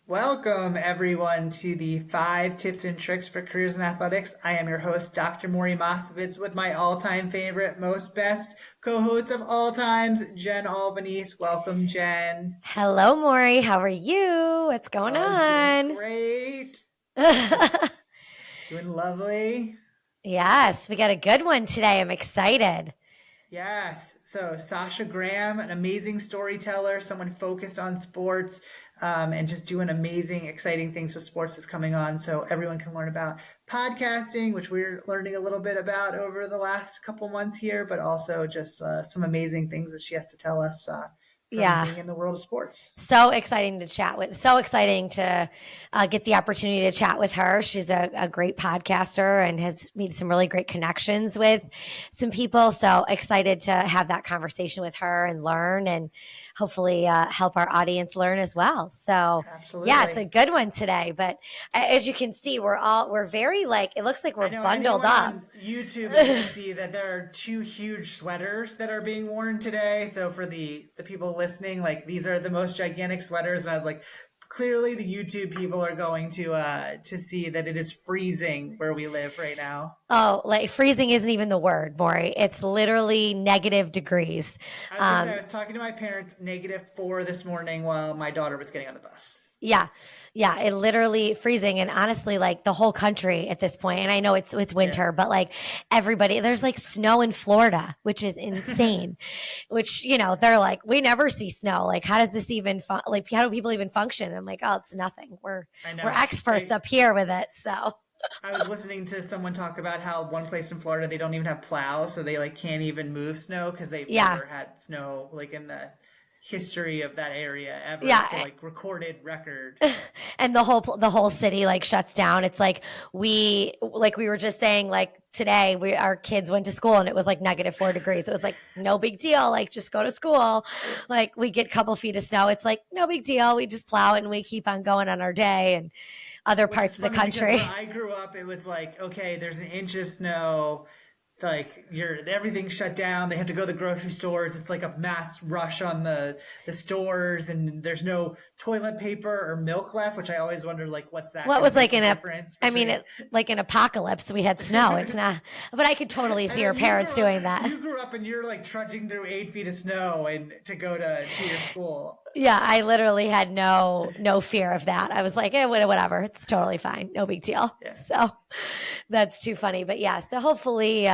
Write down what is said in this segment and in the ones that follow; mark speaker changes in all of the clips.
Speaker 1: Welcome, everyone, to the 5 Tips and Tricks for Careers in Athletics. I am your host, Dr. Maury Mosovitz, with my all-time favorite, most best co-host of all times, Jen Albanese. Welcome, Jen.
Speaker 2: Hello, Maury. How are you? What's going
Speaker 1: Oh, doing
Speaker 2: on?
Speaker 1: great. Doing lovely.
Speaker 2: Yes, we got a good one today. I'm excited.
Speaker 1: Yes. So Sasha Graham, an amazing storyteller, someone focused on sports, and just doing amazing, exciting things with sports is coming on. So everyone can learn about podcasting, which we're learning a little bit about over the last couple months here, but also just some amazing things that she has to tell us from
Speaker 2: Yeah.
Speaker 1: being in the world of sports.
Speaker 2: So exciting to chat with. So exciting to get the opportunity to chat with her. She's a great podcaster and has made some really great connections with some people. So excited to have that conversation with her and learn and hopefully help our audience learn as well. So yeah, it's a
Speaker 1: Absolutely.
Speaker 2: good one today. But as you can see, we're very like, it looks like
Speaker 1: I
Speaker 2: we're
Speaker 1: know
Speaker 2: bundled
Speaker 1: anyone
Speaker 2: up.
Speaker 1: on YouTube is going to see that there are 2 huge sweaters that are being worn today. So for the people listening, like these are the most gigantic sweaters, and I was like, clearly the YouTube people are going to see that it is freezing where we live right now.
Speaker 2: Oh, like freezing isn't even the word, Maury. It's literally negative degrees.
Speaker 1: I was gonna say I
Speaker 2: Um,
Speaker 1: was talking to my parents -4 this morning while my daughter was getting on the bus.
Speaker 2: yeah, yeah, it literally freezing, and honestly, like the whole country at this point. And I know it's
Speaker 1: Yeah.
Speaker 2: winter, but like everybody, there's like snow in Florida, which is insane. Which they're like, we never see snow. Like, how does this even like? How do people even function? And I'm like, oh, it's nothing.
Speaker 1: I
Speaker 2: We're
Speaker 1: know.
Speaker 2: experts up here with it. So
Speaker 1: I was listening to someone talk about how one place in Florida they don't even have plows, so they like can't even move snow because they've
Speaker 2: yeah,
Speaker 1: never had snow like in the history of that area ever. It's a
Speaker 2: yeah.
Speaker 1: like recorded record.
Speaker 2: And the whole city like shuts down. It's like we were just saying, like today our kids went to school and it was like -4 degrees. It was like no big deal, like just go to school. Like we get a couple feet of snow, it's like no big deal, we just plow it and we keep on going on our day. And other
Speaker 1: Which
Speaker 2: parts
Speaker 1: is
Speaker 2: of the
Speaker 1: funny because where
Speaker 2: country.
Speaker 1: I grew up, it was like, okay, there's an inch of snow, like everything's shut down. They have to go to the grocery stores. It's like a mass rush on the stores, and there's no toilet paper or milk left, which I always wonder, like, what's that
Speaker 2: Well, it
Speaker 1: going to
Speaker 2: was
Speaker 1: make
Speaker 2: like
Speaker 1: the
Speaker 2: in a
Speaker 1: difference
Speaker 2: I mean
Speaker 1: between?
Speaker 2: it like an apocalypse, we had snow. It's not, but I could totally
Speaker 1: And
Speaker 2: see our
Speaker 1: then you
Speaker 2: parents
Speaker 1: grew up,
Speaker 2: doing that.
Speaker 1: you grew up, and you're like trudging through 8 feet of snow and to go to your school.
Speaker 2: Yeah, I literally had no fear of that. I was like, whatever, it's totally fine, no big deal.
Speaker 1: Yeah.
Speaker 2: So that's too funny. But yeah, so hopefully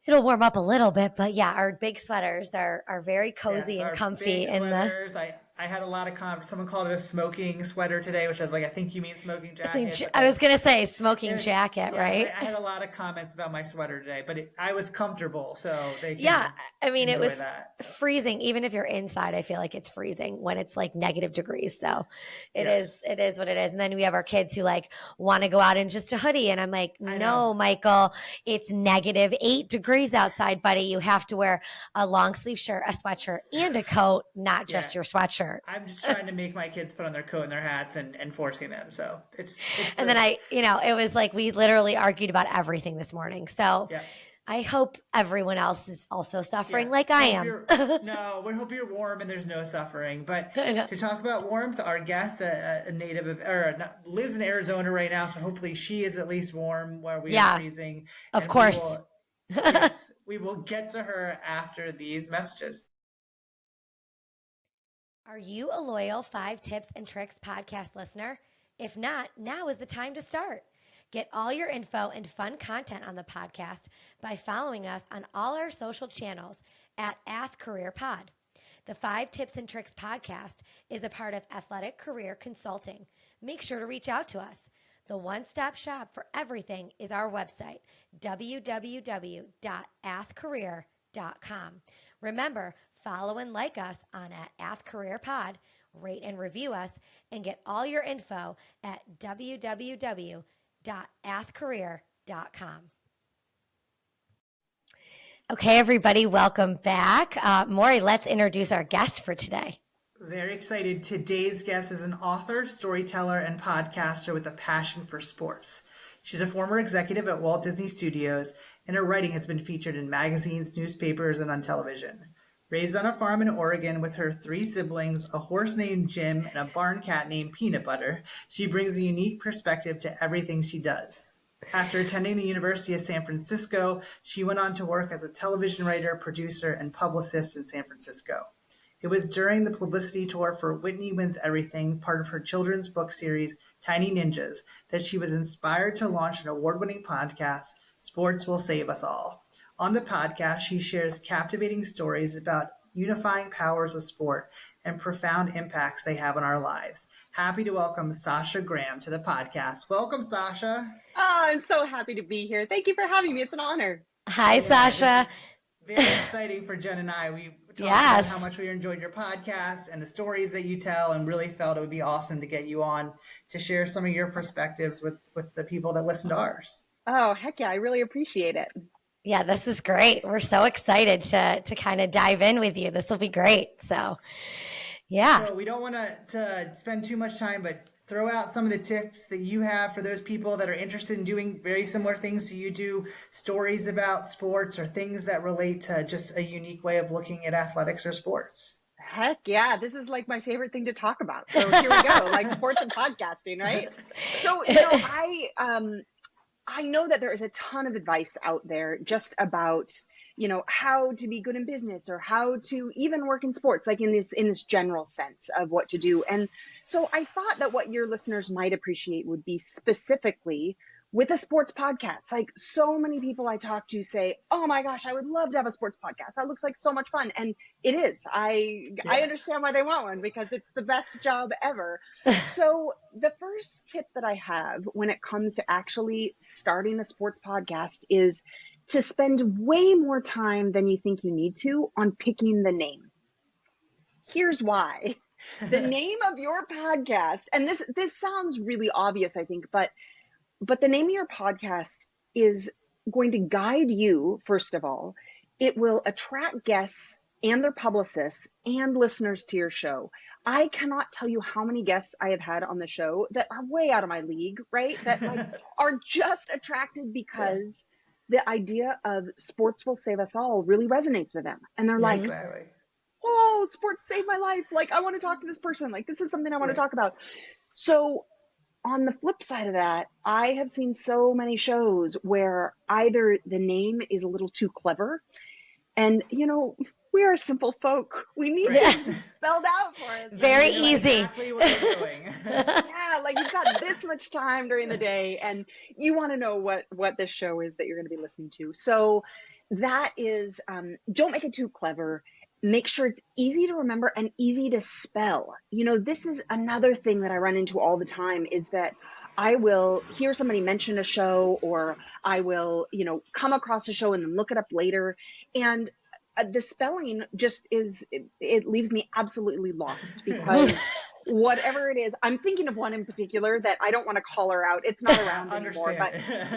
Speaker 2: it'll warm up a little bit. But yeah, our big sweaters are very
Speaker 1: Yes,
Speaker 2: cozy and
Speaker 1: our
Speaker 2: comfy
Speaker 1: big
Speaker 2: in the
Speaker 1: sweaters. I had a lot of someone called it a smoking sweater today, which I was like, I think you mean smoking jacket, but
Speaker 2: I
Speaker 1: they
Speaker 2: was gonna say smoking
Speaker 1: it,
Speaker 2: jacket,
Speaker 1: yes, I
Speaker 2: right?
Speaker 1: had a lot of comments about my sweater today, but I was comfortable, so they
Speaker 2: Yeah,
Speaker 1: can
Speaker 2: I mean, it
Speaker 1: enjoy
Speaker 2: was
Speaker 1: that.
Speaker 2: freezing. Even if you're inside, I feel like it's freezing when it's like -degrees. So it is,
Speaker 1: Yes,
Speaker 2: it is what it is. And then we have our kids who like want to go out in just a hoodie. And I'm like,
Speaker 1: I know.
Speaker 2: no, Michael, it's -8 degrees outside, buddy. You have to wear a long sleeve shirt, a sweatshirt, and a coat, not
Speaker 1: Yeah,
Speaker 2: just your sweatshirt.
Speaker 1: I'm just trying to make my kids put on their coat and their hats and forcing them. So it's
Speaker 2: And then
Speaker 1: the
Speaker 2: it was like we literally argued about everything this morning. So
Speaker 1: yeah.
Speaker 2: I hope everyone else is also suffering
Speaker 1: Yes.
Speaker 2: like I
Speaker 1: Hope
Speaker 2: am.
Speaker 1: you're no, we hope you're warm and there's no suffering. But
Speaker 2: I know.
Speaker 1: to talk about warmth, our guest, a native of or not, lives in Arizona right now, so hopefully she is at least warm where we are
Speaker 2: Yeah,
Speaker 1: freezing,
Speaker 2: of
Speaker 1: and we
Speaker 2: course.
Speaker 1: will. Yes, we will get to her after these messages.
Speaker 2: Are you a loyal 5 Tips and Tricks podcast listener? If not, now is the time to start. Get all your info and fun content on the podcast by following us on all our social channels at @AthCareerPod. The 5 Tips and Tricks podcast is a part of Athletic Career Consulting. Make sure to reach out to us. The one-stop shop for everything is our website, www.athcareer.com. Remember, follow and like us on @AthCareerPod, rate and review us, and get all your info at www.athcareer.com. Okay, everybody, welcome back. Maury, let's introduce our guest for today.
Speaker 1: Very excited. Today's guest is an author, storyteller, and podcaster with a passion for sports. She's a former executive at Walt Disney Studios, and her writing has been featured in magazines, newspapers, and on television. Raised on a farm in Oregon with her 3 siblings, a horse named Jim, and a barn cat named Peanut Butter, she brings a unique perspective to everything she does. After attending the University of San Francisco, she went on to work as a television writer, producer, and publicist in San Francisco. It was during the publicity tour for Whitney Wins Everything, part of her children's book series, Tiny Najias, that she was inspired to launch an award-winning podcast, Sports Will Save Us All. On the podcast, she shares captivating stories about unifying powers of sport and profound impacts they have on our lives. Happy to welcome Sasha Graham to the podcast. Welcome, Sasha.
Speaker 3: Oh, I'm so happy to be here. Thank you for having me. It's an honor.
Speaker 2: Hi, Sasha.
Speaker 1: Very exciting for Jen and I. We talked about how much we enjoyed your podcast and the stories that you tell, and really felt it would be awesome to get you on to share some of your perspectives with the people that listen to ours.
Speaker 3: Oh, heck yeah. I really appreciate it.
Speaker 2: Yeah, this is great. We're so excited to kind of dive in with you. This will be great. So, yeah.
Speaker 1: So we don't want to spend too much time, but throw out some of the tips that you have for those people that are interested in doing very similar things to you do, stories about sports or things that relate to just a unique way of looking at athletics or sports.
Speaker 3: Heck yeah. This is like my favorite thing to talk about. So here we go, like sports and podcasting, right? So, I know that there is a ton of advice out there just about, how to be good in business or how to even work in sports, like in this general sense of what to do. And so I thought that what your listeners might appreciate would be specifically with a sports podcast. Like so many people I talk to say, oh my gosh, I would love to have a sports podcast. That looks like so much fun. And it is. I understand why they want one because it's the best job ever. So the first tip that I have when it comes to actually starting a sports podcast is to spend way more time than you think you need to on picking the name. Here's why. The name of your podcast, and this sounds really obvious, I think, but the name of your podcast is going to guide you, first of all. It will attract guests and their publicists and listeners to your show. I cannot tell you how many guests I have had on the show that are way out of my league, right? That are just attracted because the idea of sports will save us all really resonates with them. And they're like, oh, sports saved my life. Like, I want to talk to this person. Like, this is something I want to talk about. So on the flip side of that, I have seen so many shows where either the name is a little too clever and, we are simple folk. We need things spelled out for us.
Speaker 2: Very easy.
Speaker 1: Exactly what you're doing.
Speaker 3: Yeah, like you've got this much time during the day and you want to know what this show is that you're going to be listening to. So that is, don't make it too clever. Make sure it's easy to remember and easy to spell. This is another thing that I run into all the time is that I will hear somebody mention a show or I will, come across a show and then look it up later. And the spelling just it leaves me absolutely lost because whatever it is, I'm thinking of one in particular that I don't want to call her out. It's not around anymore, but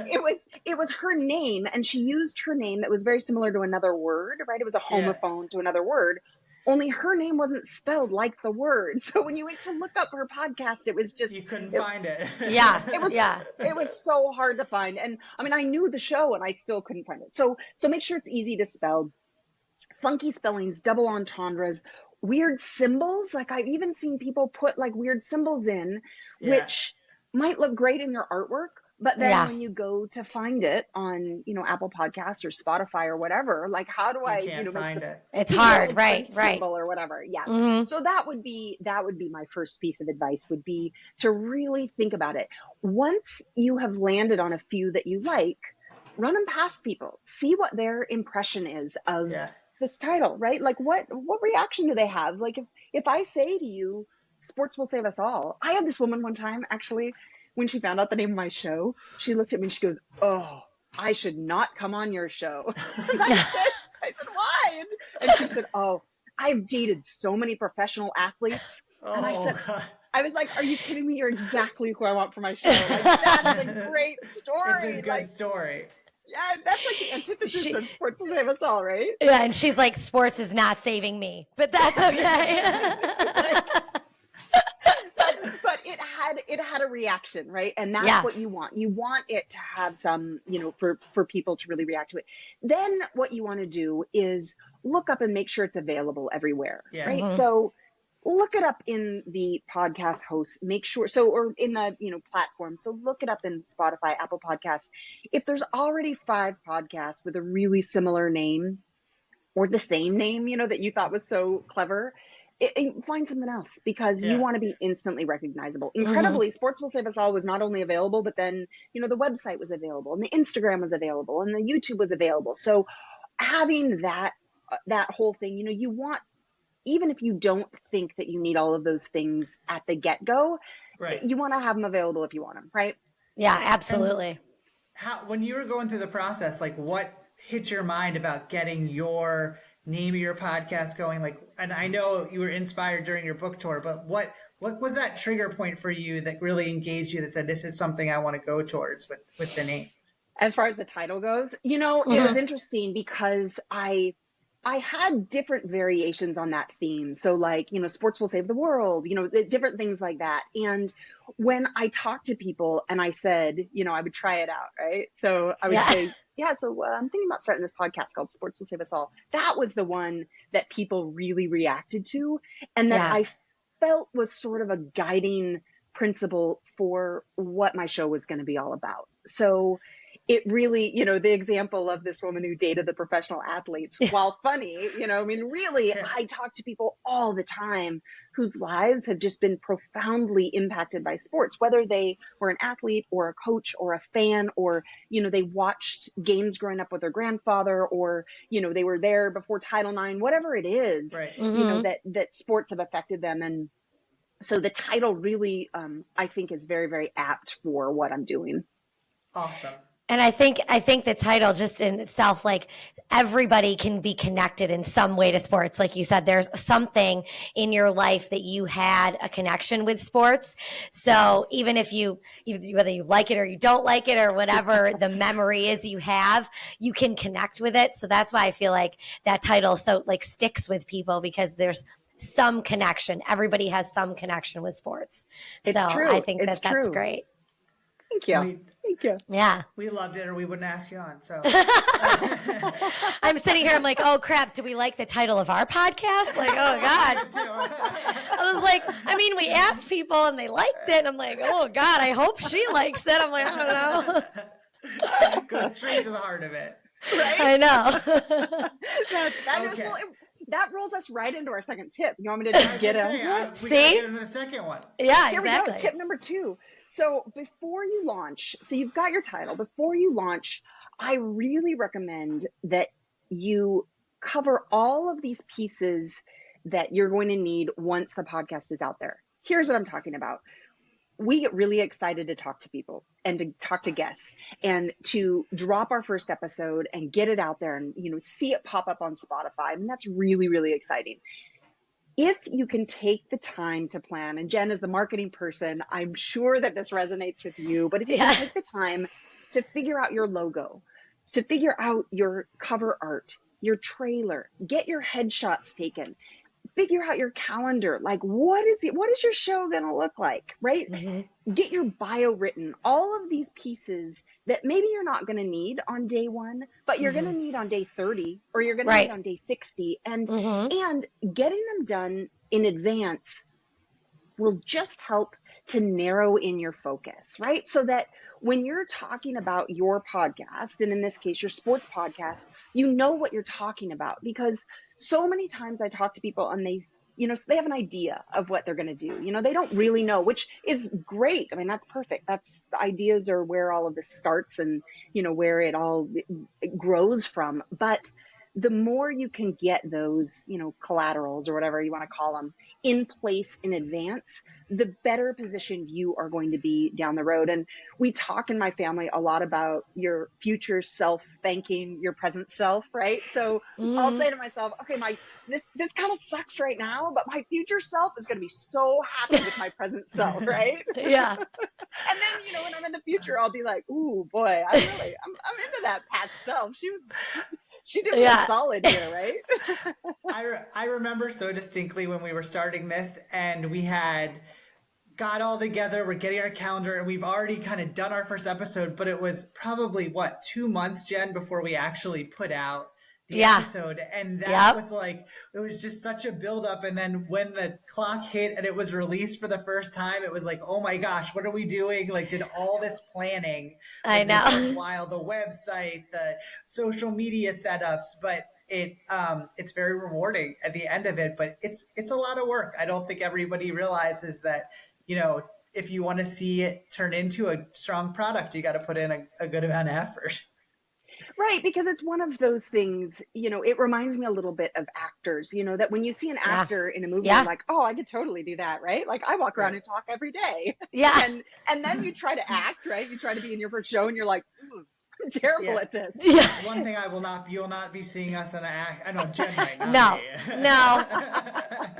Speaker 3: it was her name and she used her name that was very similar to another word, right? It was a homophone to another word. Only her name wasn't spelled like the word. So when you went to look up her podcast, it was just
Speaker 1: you couldn't find it.
Speaker 2: Yeah.
Speaker 3: It was so hard to find. And I mean, I knew the show and I still couldn't find it. So make sure it's easy to spell. Funky spellings, double entendres, weird symbols. Like I've even seen people put like weird symbols in, which might look great in your artwork. But then when you go to find it on, Apple Podcasts or Spotify or whatever, like how do I,
Speaker 1: find it?
Speaker 2: It's hard, right?
Speaker 3: Symbol or whatever. Yeah. Mm-hmm. So that would be my first piece of advice would be to really think about it. Once you have landed on a few that you like, run them past people, see what their impression is of this title, right? Like what reaction do they have? Like if I say to you, sports will save us all. I had this woman one time, actually, when she found out the name of my show, she looked at me and she goes, oh, I should not come on your show. And I said, why? And she said, oh, I've dated so many professional athletes. And I said, God. I was like, are you kidding me? You're exactly who I want for my show. Like, that's a great story.
Speaker 1: It's a good story.
Speaker 3: Yeah, that's like the antithesis of sports will save us all, right?
Speaker 2: Yeah, and she's like, sports is not saving me, but that's okay.
Speaker 3: But it had a reaction, right? And that's
Speaker 2: Yeah.
Speaker 3: what you want. You want it to have some, for people to really react to it. Then what you want to do is look up and make sure it's available everywhere,
Speaker 1: Yeah.
Speaker 3: right? So look it up in the podcast host, make sure, or in the, platform. So look it up in Spotify, Apple Podcasts. If there's already 5 podcasts with a really similar name or the same name, that you thought was so clever, find something else, because you want to be instantly recognizable. Incredibly, Sports Will Save Us All was not only available, but then, the website was available, and the Instagram was available, and the YouTube was available. So having that whole thing, you want, even if you don't think that you need all of those things at the get-go,
Speaker 1: Right.
Speaker 3: you want to have them available if you want them, right?
Speaker 2: Yeah, absolutely.
Speaker 1: And when you were going through the process, like, what hit your mind about getting your name of your podcast going? Like, and I know you were inspired during your book tour, but what was that trigger point for you that really engaged you, that said, this is something I want to go towards with the name?
Speaker 3: As far as the title goes, it was interesting because I had different variations on that theme. So like, sports will save the world, different things like that. And when I talked to people and I said, I would try it out, right? So I would say, I'm thinking about starting this podcast called Sports Will Save Us All. That was the one that people really reacted to, and that I felt was sort of a guiding principle for what my show was going to be all about. So it really, the example of this woman who dated the professional athletes, while funny, really, I talk to people all the time whose lives have just been profoundly impacted by sports, whether they were an athlete or a coach or a fan, or, they watched games growing up with their grandfather, or, they were there before Title IX, whatever it is,
Speaker 1: right.
Speaker 3: That sports have affected them. And so the title really, I think, is very, very apt for what I'm doing.
Speaker 1: Awesome.
Speaker 2: And I think the title just in itself, like, everybody can be connected in some way to sports. Like you said, there's something in your life that you had a connection with sports. So even if whether you like it or you don't like it or whatever the memory is you have, you can connect with it. So that's why I feel like that title so like sticks with people, because there's some connection. Everybody has some connection with sports.
Speaker 3: It's
Speaker 2: so
Speaker 3: true.
Speaker 2: I think
Speaker 3: that's
Speaker 2: great.
Speaker 3: Thank you. Thank you.
Speaker 2: Yeah.
Speaker 1: We loved it, or we wouldn't ask you on. So
Speaker 2: I'm sitting here, I'm like, oh crap, do we like the title of our podcast? Like, oh God. I was like, we asked people and they liked it. And I'm like, oh God, I hope she likes it. I'm like, I don't know.
Speaker 1: Go straight to the heart of it.
Speaker 3: Right?
Speaker 2: I know.
Speaker 3: That rolls us right into our second tip. You want me to just get into
Speaker 1: See? Get into the second one.
Speaker 2: Yeah,
Speaker 3: Here
Speaker 2: exactly.
Speaker 3: we go. Tip number 2. So before you launch, so you've got your title. Before you launch, I really recommend that you cover all of these pieces that you're going to need once the podcast is out there. Here's what I'm talking about. We get really excited to talk to people and to talk to guests and to drop our first episode and get it out there and, see it pop up on Spotify. And that's really, really exciting. If you can take the time to plan, and Jen is the marketing person, I'm sure that this resonates with you, but if you can take the time to figure out your logo, to figure out your cover art, your trailer, get your headshots taken, figure out your calendar, like what is your show going to look like, right? Mm-hmm. Get your bio written, all of these pieces that maybe you're not going to need on day 1, but you're going to need on day 30, or you're going to need on day 60. And getting them done in advance will just help to narrow in your focus, right? So that when you're talking about your podcast, and in this case, your sports podcast, you know what you're talking about. Because so many times I talk to people and they have an idea of what they're going to do. They don't really know, which is great. That's perfect. Ideas are where all of this starts and, where it all grows from. But the more you can get those, collaterals or whatever you want to call them in place in advance, the better positioned you are going to be down the road. And we talk in my family a lot about your future self thanking your present self, right? So I'll say to myself, okay, this kind of sucks right now, but my future self is going to be so happy with my present self, right?
Speaker 2: Yeah.
Speaker 3: And then, when I'm in the future, I'll be like, ooh, boy, I'm into that past self. She did a solid here, right?
Speaker 1: I remember so distinctly when we were starting this, and we had got all together. We're getting our calendar, and we've already kind of done our first episode, but it was probably 2 months, Jen, before we actually put out the episode. And that was like, it was just such a buildup. And then when the clock hit and it was released for the first time, it was like, oh my gosh, what are we doing? Like, did all this planning.
Speaker 2: I know.
Speaker 1: While the website, the social media setups, but it's very rewarding at the end of it, but it's a lot of work. I don't think everybody realizes that, if you want to see it turn into a strong product, you got to put in a good amount of effort.
Speaker 3: Right, because it's one of those things, it reminds me a little bit of actors, that when you see an actor in a movie, you're like, oh, I could totally do that, right? Like I walk around and talk every day.
Speaker 2: Yeah.
Speaker 3: And then you try to act, right? You try to be in your first show and you're like, I'm terrible at this.
Speaker 1: Yeah. One thing you'll not be seeing us in an act. I know Jen might not be.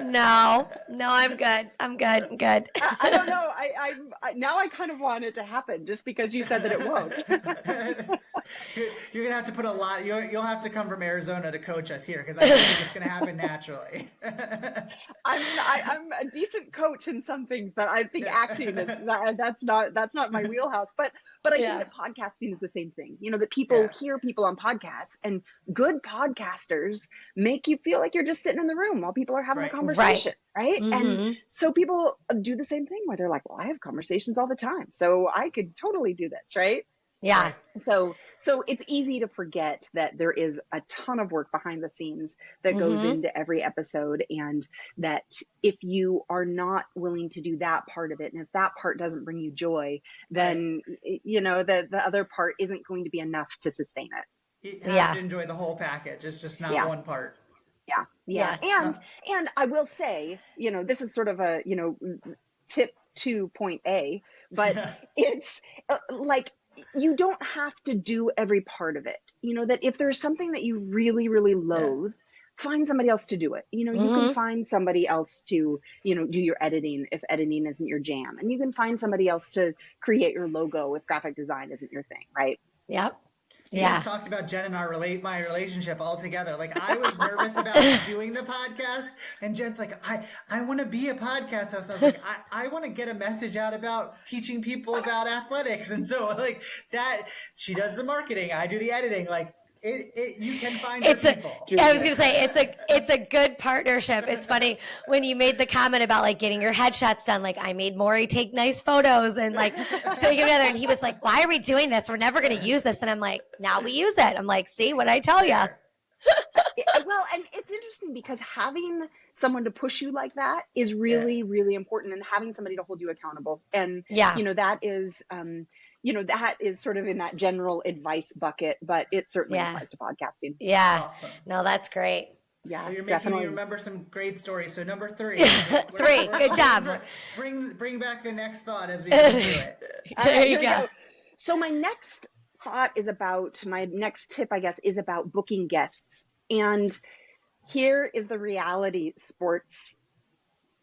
Speaker 2: No, I'm good. I'm good.
Speaker 3: I don't know. I now I kind of want it to happen just because you said that it won't.
Speaker 1: You're gonna have to put a lot. You'll have to come from Arizona to coach us here because I think it's gonna happen naturally.
Speaker 3: I'm a decent coach in some things, but I think acting is that's not my wheelhouse. But I think that podcasting is the same thing. That people hear people on podcasts, and good podcasters make you feel like you're just sitting in the room while people are having a conversation, right?
Speaker 2: Mm-hmm.
Speaker 3: And so people do the same thing where they're like, well, I have conversations all the time, so I could totally do this, right?
Speaker 2: Yeah.
Speaker 3: So it's easy to forget that there is a ton of work behind the scenes that goes into every episode, and that if you are not willing to do that part of it, and if that part doesn't bring you joy, then the other part isn't going to be enough to sustain it.
Speaker 1: You have to enjoy the whole package. It's just not one part.
Speaker 3: Yeah. And I will say, this is sort of a, tip 2.A, but it's like, you don't have to do every part of it. That if there's something that you really, really loathe, find somebody else to do it. You can find somebody else to, do your editing if editing isn't your jam. And you can find somebody else to create your logo if graphic design isn't your thing, right?
Speaker 2: Yep.
Speaker 1: You just talked about Jen and my relationship all together. Like, I was nervous about doing the podcast, and Jen's like, I want to be a podcast host. I was like, I want to get a message out about teaching people about athletics. And so like that, she does the marketing, I do the editing. Like, you can find people.
Speaker 2: I was gonna say it's a good partnership. It's funny when you made the comment about like getting your headshots done. Like, I made Maury take nice photos and like take it together, and he was like, "Why are we doing this? We're never gonna use this." And I'm like, "Now we use it." I'm like, "See what I tell you."
Speaker 3: Well, and it's interesting because having someone to push you like that is really, really important, and having somebody to hold you accountable. And that is. That is sort of in that general advice bucket, but it certainly applies to podcasting.
Speaker 2: Yeah.
Speaker 1: Awesome.
Speaker 2: No, that's great.
Speaker 3: Yeah,
Speaker 1: well, you're making
Speaker 3: definitely.
Speaker 1: me remember some great stories. So number 3.
Speaker 2: Good job.
Speaker 1: Bring back the next thought as we go through it.
Speaker 2: There you go.
Speaker 3: So my next tip, I guess, is about booking guests. And here is the reality, sports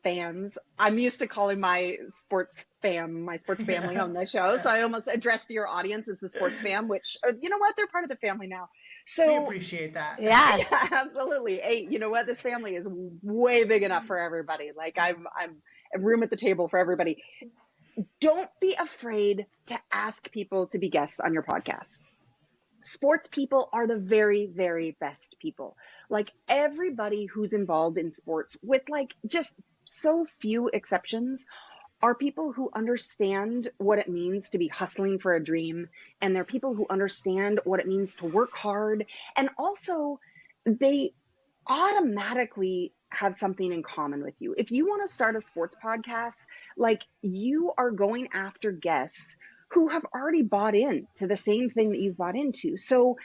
Speaker 3: fans. I'm used to calling my sports family on the show. So I almost addressed your audience as the sports fam, which, you know what? They're part of the family now. So
Speaker 1: we appreciate that.
Speaker 2: Yes.
Speaker 3: Yeah, absolutely. Hey, you know what? This family is way big enough for everybody. Like I'm a room at the table for everybody. Don't be afraid to ask people to be guests on your podcast. Sports people are the very, very best people. Like, everybody who's involved in sports, with like just so few exceptions, are people who understand what it means to be hustling for a dream. And they're people who understand what it means to work hard. And also, they automatically have something in common with you. If you want to start a sports podcast, like, you are going after guests who have already bought in to the same thing that you've bought into. So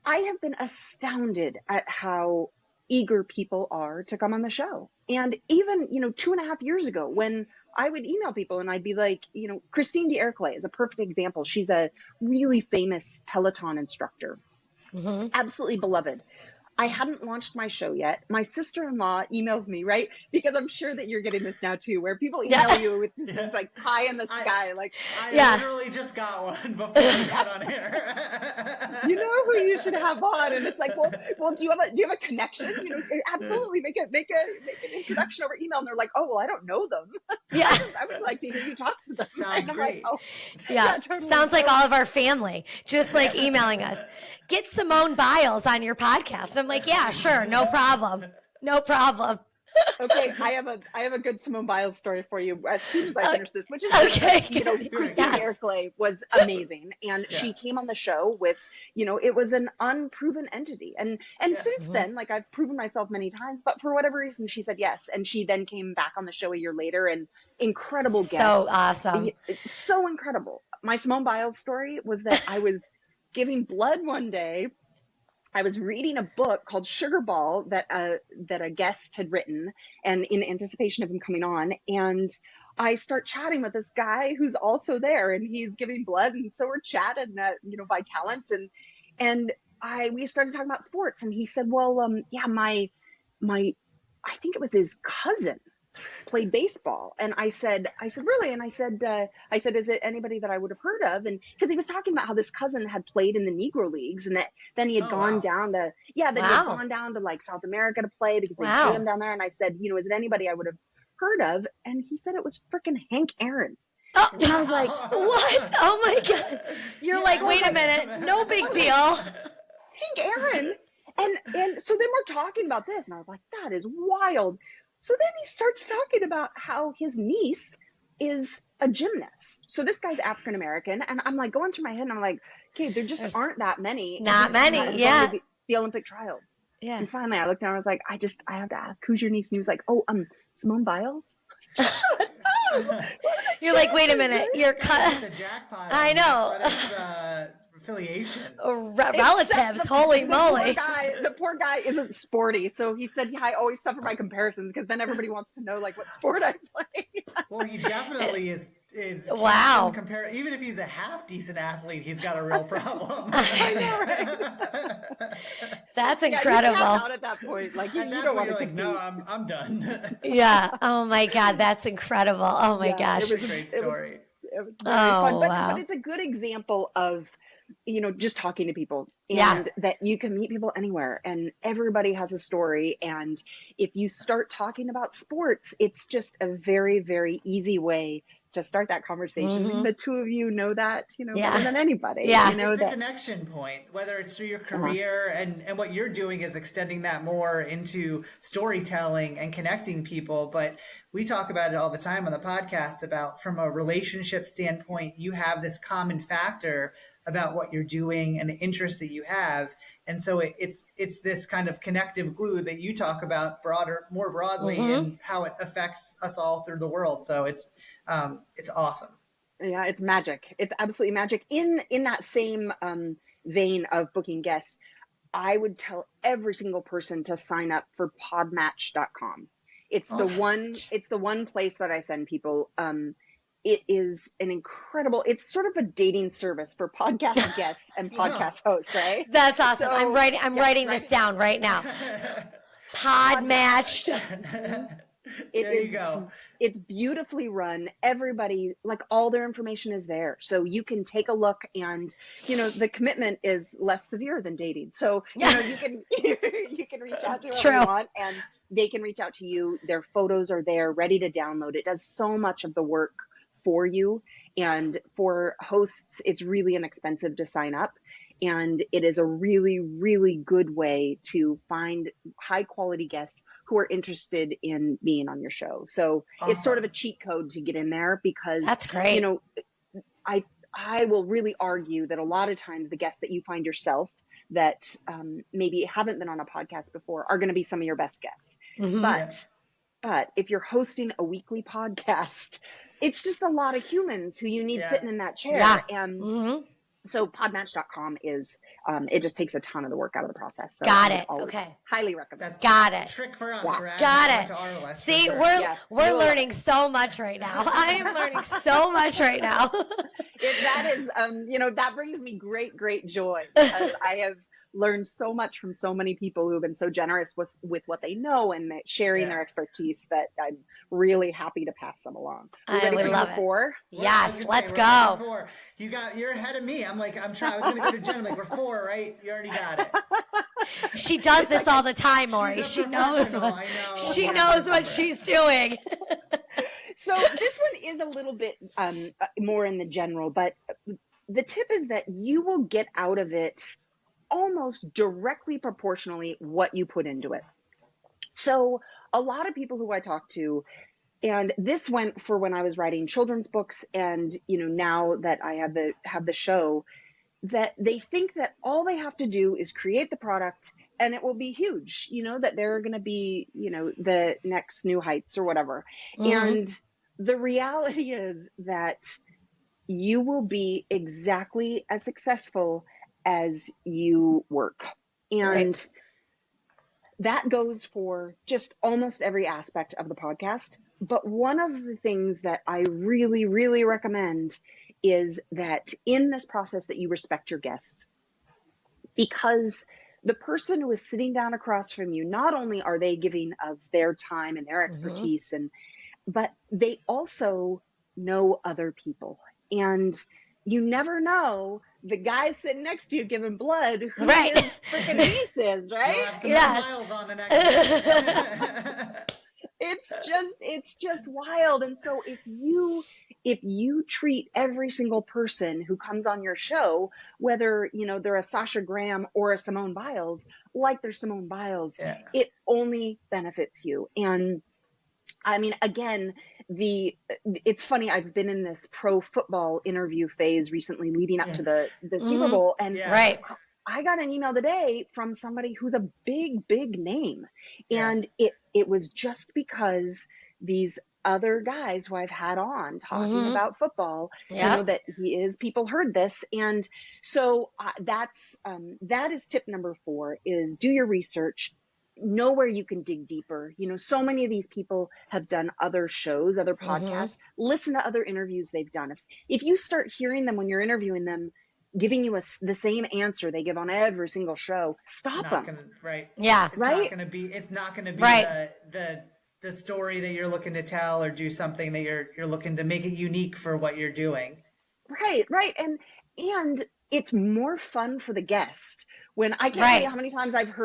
Speaker 3: I have been astounded at how eager people are to come on the show. And even, 2.5 years ago, when I would email people and I'd be like, Christine D'Erclay is a perfect example. She's a really famous Peloton instructor, absolutely beloved. I hadn't launched my show yet. My sister-in-law emails me, right? Because I'm sure that you're getting this now too, where people email you with just this like pie in the sky. Like,
Speaker 1: I literally just got one before we got on here.
Speaker 3: you know who you should have on. And it's like, well, do you have a connection? You know, absolutely make an introduction over email. And they're like, oh, well, I don't know them.
Speaker 2: Yeah.
Speaker 3: I would like to hear you talk to them.
Speaker 1: Sounds
Speaker 3: I'm
Speaker 1: great.
Speaker 3: like, oh,
Speaker 2: Yeah.
Speaker 3: totally.
Speaker 2: Sounds like all of our family just like emailing us. Get Simone Biles on your podcast. I'm like, yeah, sure. No problem. No problem.
Speaker 3: Okay, I have a good Simone Biles story for you as soon as I finish this, which is
Speaker 2: okay.
Speaker 3: you know, Christine Ericklay was amazing, and she came on the show with, you know, it was an unproven entity, and since then, like, I've proven myself many times, but for whatever reason she said yes, and she then came back on the show a year later, and incredible guest.
Speaker 2: So awesome.
Speaker 3: So incredible. My Simone Biles story was that I was giving blood one day. I was reading a book called Sugar Ball that a guest had written, and in anticipation of him coming on, and I start chatting with this guy who's also there, and he's giving blood, and so we're chatting, you know, by talent, and we started talking about sports, and he said, well, yeah, my I think it was his cousin played baseball. And I said, really? And I said, is it anybody that I would have heard of? And because he was talking about how this cousin had played in the Negro Leagues, and that then he had gone down to, he had gone down to like South America to play because they played him down there. And I said, you know, is it anybody I would have heard of? And he said it was freaking Hank Aaron.
Speaker 2: Oh,
Speaker 3: and I was like,
Speaker 2: what? Oh my God. You're like, wait a minute. No big deal.
Speaker 3: Hank Aaron. And so then we're talking about this, and I was like, that is wild. So then he starts talking about how his niece is a gymnast. So this guy's African American, and I'm like going through my head, and I'm like, okay, there just aren't that many.
Speaker 2: Not many, yeah.
Speaker 3: The Olympic trials.
Speaker 2: Yeah.
Speaker 3: And finally, I looked down, and I was like, I have to ask, who's your niece? And he was like, oh, Simone Biles.
Speaker 2: You're like, wait a minute, you're
Speaker 1: the jackpot.
Speaker 2: I know.
Speaker 1: Affiliation.
Speaker 2: Relatives, holy moly.
Speaker 3: The poor guy isn't sporty, so he said, yeah, I always suffer by comparisons because then everybody wants to know like what sport I play.
Speaker 1: Well, he definitely is
Speaker 2: wow.
Speaker 1: Even if he's a half decent athlete, he's got a real problem.
Speaker 3: I know, right?
Speaker 2: That's incredible.
Speaker 3: Yeah, you tap out at that point, like you don't want to
Speaker 1: like, no, I'm done.
Speaker 2: Yeah. Oh my God, that's incredible. Oh my gosh.
Speaker 1: It was a great story.
Speaker 3: It was very fun, but it's a good example of, you know, just talking to people, and that you can meet people anywhere, and everybody has a story. And if you start talking about sports, it's just a very, very easy way to start that conversation. Mm-hmm. The two of you know that, you know, better than anybody.
Speaker 1: Yeah.
Speaker 3: You know,
Speaker 1: it's a connection point, whether it's through your career and what you're doing is extending that more into storytelling and connecting people. But we talk about it all the time on the podcast about, from a relationship standpoint, you have this common factor about what you're doing and the interests that you have. And so it's this kind of connective glue that you talk about more broadly and how it affects us all through the world. So it's awesome.
Speaker 3: Yeah, it's magic. It's absolutely magic. In that same vein of booking guests, I would tell every single person to sign up for podmatch.com. It's the one place that I send people. It is an incredible, it's sort of a dating service for podcast guests and podcast hosts, right?
Speaker 2: That's awesome. So, I'm writing this down right now. Podmatched.
Speaker 1: There you go.
Speaker 3: It's beautifully run. Everybody, like, all their information is there. So you can take a look, and, you know, the commitment is less severe than dating. So, you know, you can reach out to whoever you want, and they can reach out to you. Their photos are there, ready to download. It does so much of the work for you, and for hosts it's really inexpensive to sign up, and it is a really, really good way to find high quality guests who are interested in being on your show. So it's sort of a cheat code to get in there, because
Speaker 2: that's great.
Speaker 3: You know, I will really argue that a lot of times the guests that you find yourself that maybe haven't been on a podcast before are going to be some of your best guests. But if you're hosting a weekly podcast, it's just a lot of humans who you need sitting in that chair.
Speaker 2: Yeah.
Speaker 3: And so podmatch.com is, it just takes a ton of the work out of the process. So
Speaker 2: got it. Okay.
Speaker 3: Highly recommend.
Speaker 2: Got it.
Speaker 1: Trick for us.
Speaker 3: Yeah.
Speaker 2: Got it. See, we're learning so much right now. I am learning so much right now.
Speaker 3: That is, you know, that brings me great, great joy, because I have learned so much from so many people who have been so generous with what they know and sharing their expertise that I'm really happy to pass them along. We ready for number 4?
Speaker 2: Yes, let's go.
Speaker 1: Number 4. You're ahead of me. I'm trying. I was going to go to Jen. I'm like, we're 4, right? You already got it.
Speaker 2: She does this all the time, Maury. She knows what she's doing.
Speaker 3: So this one is a little bit more in the general, but the tip is that you will get out of it almost directly proportionally what you put into it. So a lot of people who I talk to, and this went for when I was writing children's books, and now that I have the show, that they think that all they have to do is create the product and it will be huge, that they're going to be, the next new heights or whatever. And the reality is that you will be exactly as successful as you work. And that goes for just almost every aspect of the podcast. But one of the things that I really, really recommend is that in this process that you respect your guests, because the person who is sitting down across from you, not only are they giving of their time and their expertise, but they also know other people. And you never know the guy sitting next to you giving blood who his freaking niece is, right?
Speaker 1: You'll have some miles on the next
Speaker 3: It's just wild. And so if you treat every single person who comes on your show, whether they're a Sasha Graham or a Simone Biles, like they're Simone Biles, it only benefits you. And I mean, again, it's funny, I've been in this pro football interview phase recently leading up to the Super Bowl, and I got an email today from somebody who's a big name, and it was just because these other guys who I've had on talking about football, that people heard this. And so that is tip number 4, is do your research. Know where you can dig deeper. So many of these people have done other shows, other podcasts. Listen to other interviews they've done. If you start hearing them when you're interviewing them, giving you the same answer they give on every single show, stop them.
Speaker 1: It's not going to be the story that you're looking to tell, or do something that you're looking to make it unique for what you're doing.
Speaker 3: Right. And it's more fun for the guest. When I can't tell you how many times I've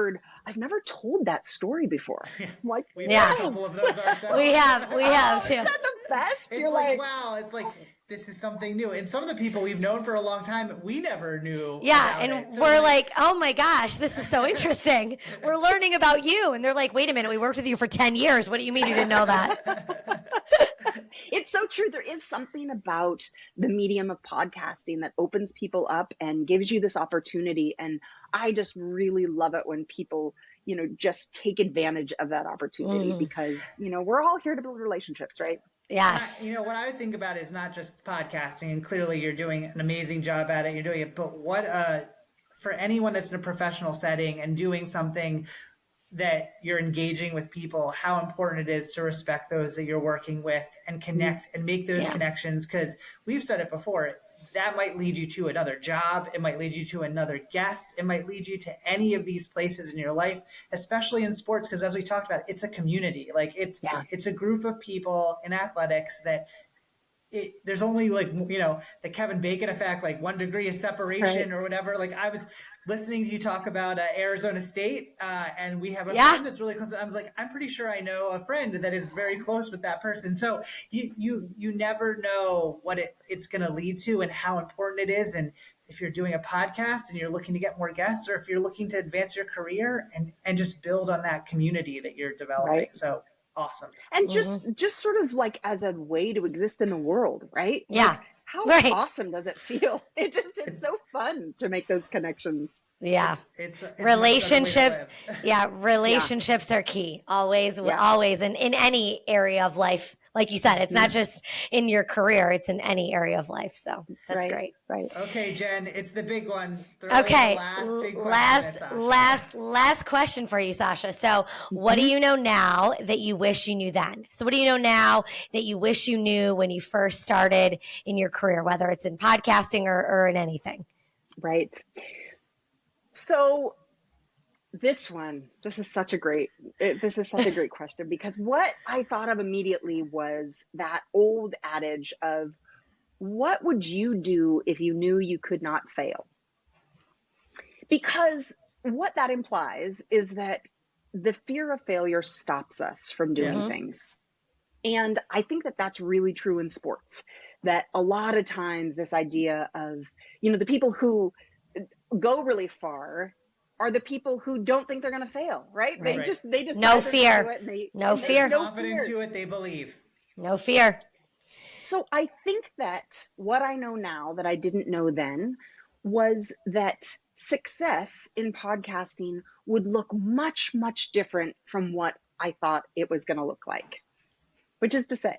Speaker 3: never told that story before. Like,
Speaker 1: we've had a couple of those ourselves.
Speaker 2: We have too.
Speaker 3: Isn't that the best?
Speaker 1: It's
Speaker 3: You're
Speaker 1: like, wow, it's like, this is something new. And some of the people we've known for a long time, we never knew.
Speaker 2: Yeah, and so we're like, oh my gosh, this is so interesting. We're learning about you. And they're like, wait a minute, we worked with you for 10 years. What do you mean you didn't know that?
Speaker 3: It's so true. There is something about the medium of podcasting that opens people up and gives you this opportunity. And I just really love it when people, just take advantage of that opportunity, because, we're all here to build relationships, right?
Speaker 2: Yes.
Speaker 1: What I would think about is not just podcasting, and clearly you're doing an amazing job at it. You're doing it, but for anyone that's in a professional setting and doing something that you're engaging with people, how important it is to respect those that you're working with and connect and make those connections. Because we've said it before, that might lead you to another job. It might lead you to another guest. It might lead you to any of these places in your life, especially in sports. Because as we talked about, it's a community. Like it's a group of people in athletics that there's only the Kevin Bacon effect, like 1 degree of separation or whatever. Like I was listening to you talk about Arizona State, and we have a friend that's really close. I was like, I'm pretty sure I know a friend that is very close with that person. So you never know what it's going to lead to and how important it is. And if you're doing a podcast and you're looking to get more guests, or if you're looking to advance your career and just build on that community that you're developing. Right. So awesome.
Speaker 3: And just sort of like as a way to exist in the world, right?
Speaker 2: Yeah.
Speaker 3: Like, how awesome does it feel? It's so fun to make those connections.
Speaker 2: Yeah.
Speaker 1: It's
Speaker 2: relationships. Relationships are key. Always. And in any area of life. Like you said, it's not just in your career, it's in any area of life. So that's great.
Speaker 3: Right.
Speaker 1: Okay, Jen, it's the big one.
Speaker 2: Okay. Last question for you, Sasha. So what do you know now that you wish you knew then? So what do you know now that you wish you knew when you first started in your career, whether it's in podcasting or in anything?
Speaker 3: Right. So this is such a great question, because what I thought of immediately was that old adage of, what would you do if you knew you could not fail? Because what that implies is that the fear of failure stops us from doing things. And I think that that's really true in sports, that a lot of times this idea of, the people who go really far are the people who don't think they're going to fail, right? They just
Speaker 2: no fear. No fear.
Speaker 1: Confident to it, they believe.
Speaker 2: No fear.
Speaker 3: So I think that what I know now that I didn't know then was that success in podcasting would look much, much different from what I thought it was going to look like. Which is to say,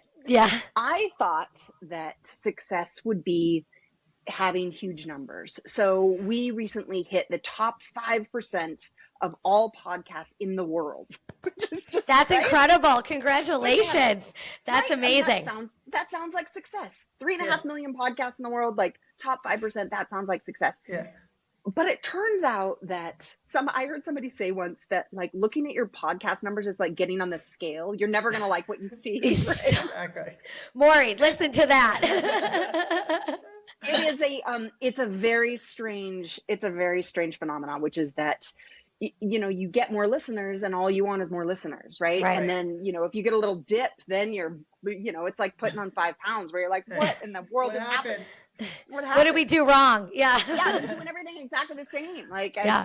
Speaker 3: I thought that success would be having huge numbers. So we recently hit the top 5% of all podcasts in the world. Which is just,
Speaker 2: that's incredible. Congratulations. That's amazing.
Speaker 3: That sounds like success. 3.5 million podcasts in the world, like top 5%. That sounds like success.
Speaker 1: Yeah.
Speaker 3: But it turns out that I heard somebody say once that, like, looking at your podcast numbers is like getting on the scale. You're never going to like what you see. Right?
Speaker 1: Exactly.
Speaker 2: Maury, listen to that.
Speaker 3: It's a very strange phenomenon, which is that, you get more listeners and all you want is more listeners. Right. And then, if you get a little dip, then it's like putting on 5 pounds where you're like, what in the world has happened?
Speaker 2: What did we do wrong? Yeah.
Speaker 3: We're doing everything exactly the same. Like, it's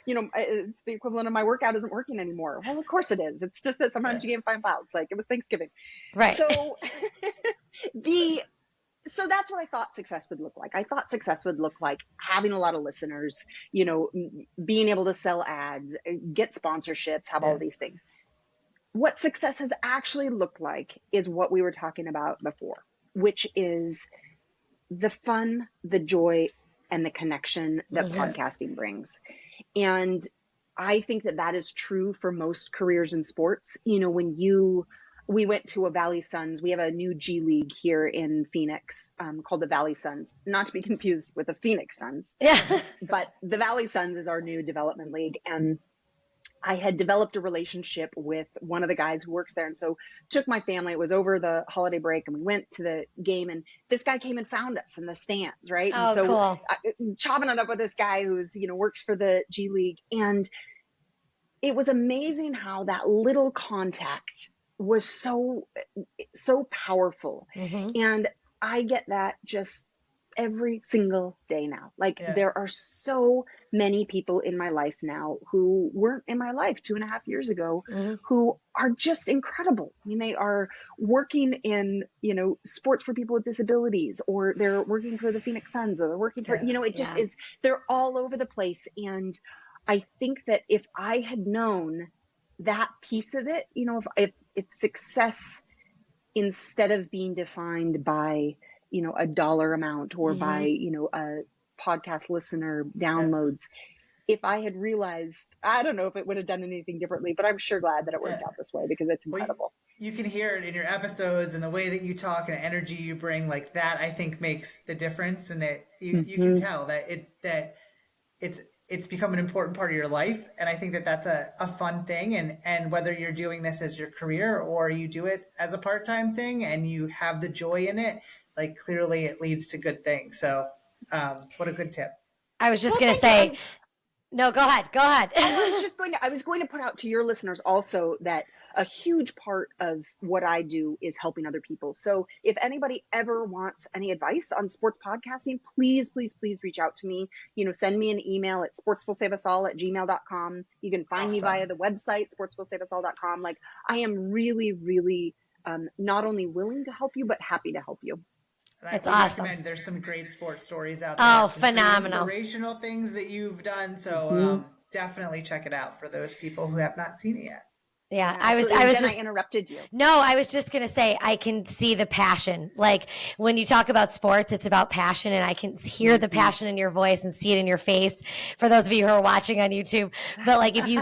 Speaker 3: the equivalent of my workout isn't working anymore. Well, of course it is. It's just that sometimes you gain 5 pounds. Like, it was Thanksgiving.
Speaker 2: Right.
Speaker 3: So so that's what I thought success would look like. I thought success would look like having a lot of listeners, being able to sell ads, get sponsorships, have all these things. What success has actually looked like is what we were talking about before, which is the fun, the joy, and the connection that podcasting brings. And I think that is true for most careers in sports. We went to a Valley Suns. We have a new G League here in Phoenix called the Valley Suns, not to be confused with the Phoenix Suns.
Speaker 2: Yeah.
Speaker 3: But the Valley Suns is our new development league. And I had developed a relationship with one of the guys who works there. And so took my family. It was over the holiday break and we went to the game, and this guy came and found us in the stands. Right.
Speaker 2: Oh,
Speaker 3: and so
Speaker 2: cool.
Speaker 3: chopping it up with this guy who's, works for the G League. And it was amazing how that little contact was so powerful. And I get that just every single day now. Like, there are so many people in my life now who weren't in my life 2.5 years ago, who are just incredible. I mean, they are working in, sports for people with disabilities, or they're working for the Phoenix Suns, or they're working for, it just is, they're all over the place. And I think that if I had known that piece of it, if success, instead of being defined by, a dollar amount or by, a podcast listener downloads, if I had realized, I don't know if it would have done anything differently, but I'm sure glad that it worked out this way, because it's incredible.
Speaker 1: You can hear it in your episodes and the way that you talk and the energy you bring, like that, I think makes the difference. And you can tell that it's become an important part of your life. And I think that that's a fun thing. And whether you're doing this as your career or you do it as a part-time thing and you have the joy in it, like, clearly it leads to good things. So what a good tip.
Speaker 2: I was just going to say, no, go ahead.
Speaker 3: I was going to put out to your listeners also that a huge part of what I do is helping other people. So if anybody ever wants any advice on sports podcasting, please, please, please reach out to me. Send me an email at sportswillsaveusall@gmail.com. You can find me via the website, sportswillsaveusall.com. Like, I am really, really not only willing to help you, but happy to help you.
Speaker 2: It's awesome.
Speaker 1: There's some great sports stories out there.
Speaker 2: Oh, phenomenal.
Speaker 1: Inspirational things that you've done. So definitely check it out for those people who have not seen it yet.
Speaker 2: Yeah,
Speaker 3: I was
Speaker 2: just
Speaker 3: I interrupted you.
Speaker 2: No, I was just going to say, I can see the passion. Like when you talk about sports, it's about passion, and I can hear the passion in your voice and see it in your face for those of you who are watching on YouTube. But like if you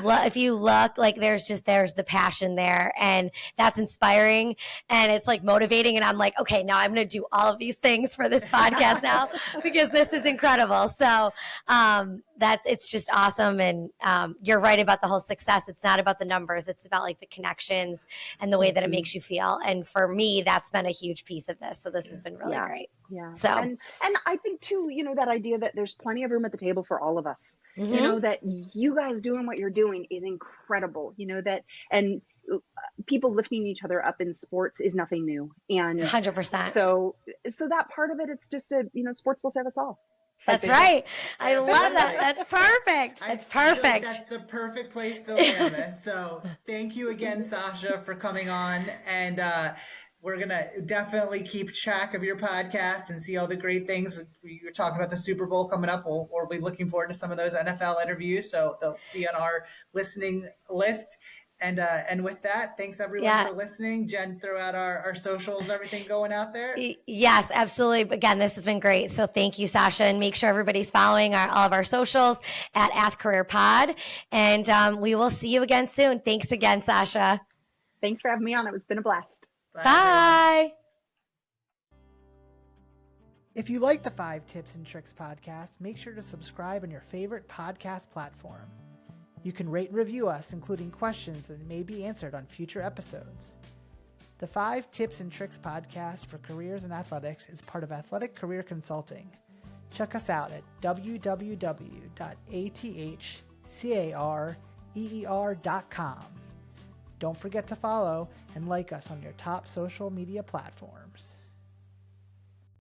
Speaker 2: look, like there's the passion there, and that's inspiring, and it's like motivating, and I'm like, okay, now I'm going to do all of these things for this podcast now because this is incredible. So it's just awesome. And you're right about the whole success. It's not about the numbers. It's about like the connections and the way that it makes you feel. And for me, that's been a huge piece of this. So this has been really great.
Speaker 3: Yeah.
Speaker 2: So,
Speaker 3: and I think too, that idea that there's plenty of room at the table for all of us, that you guys doing what you're doing is incredible, and people lifting each other up in sports is nothing new. And
Speaker 2: 100%.
Speaker 3: So that part of it, it's just sports will save us all.
Speaker 2: That's right. I love that. That's perfect. It's perfect.
Speaker 1: Like that's the perfect place to land this. So thank you again, Sasha, for coming on. And we're going to definitely keep track of your podcast and see all the great things. We were talking about the Super Bowl coming up. We'll be looking forward to some of those NFL interviews. So they'll be on our listening list. And with that, thanks everyone for listening. Jen, throw out our socials, everything going out there.
Speaker 2: Yes, absolutely. Again, this has been great. So thank you, Sasha. And make sure everybody's following all of our socials at @AthCareerPod. And we will see you again soon. Thanks again, Sasha.
Speaker 3: Thanks for having me on. It's been a blast.
Speaker 2: Bye.
Speaker 1: If you like the 5 Tips and Tricks podcast, make sure to subscribe on your favorite podcast platform. You can rate and review us, including questions that may be answered on future episodes. The 5 Tips and Tricks podcast for careers in athletics is part of Athletic Career Consulting. Check us out at www.athcareer.com. Don't forget to follow and like us on your top social media platforms.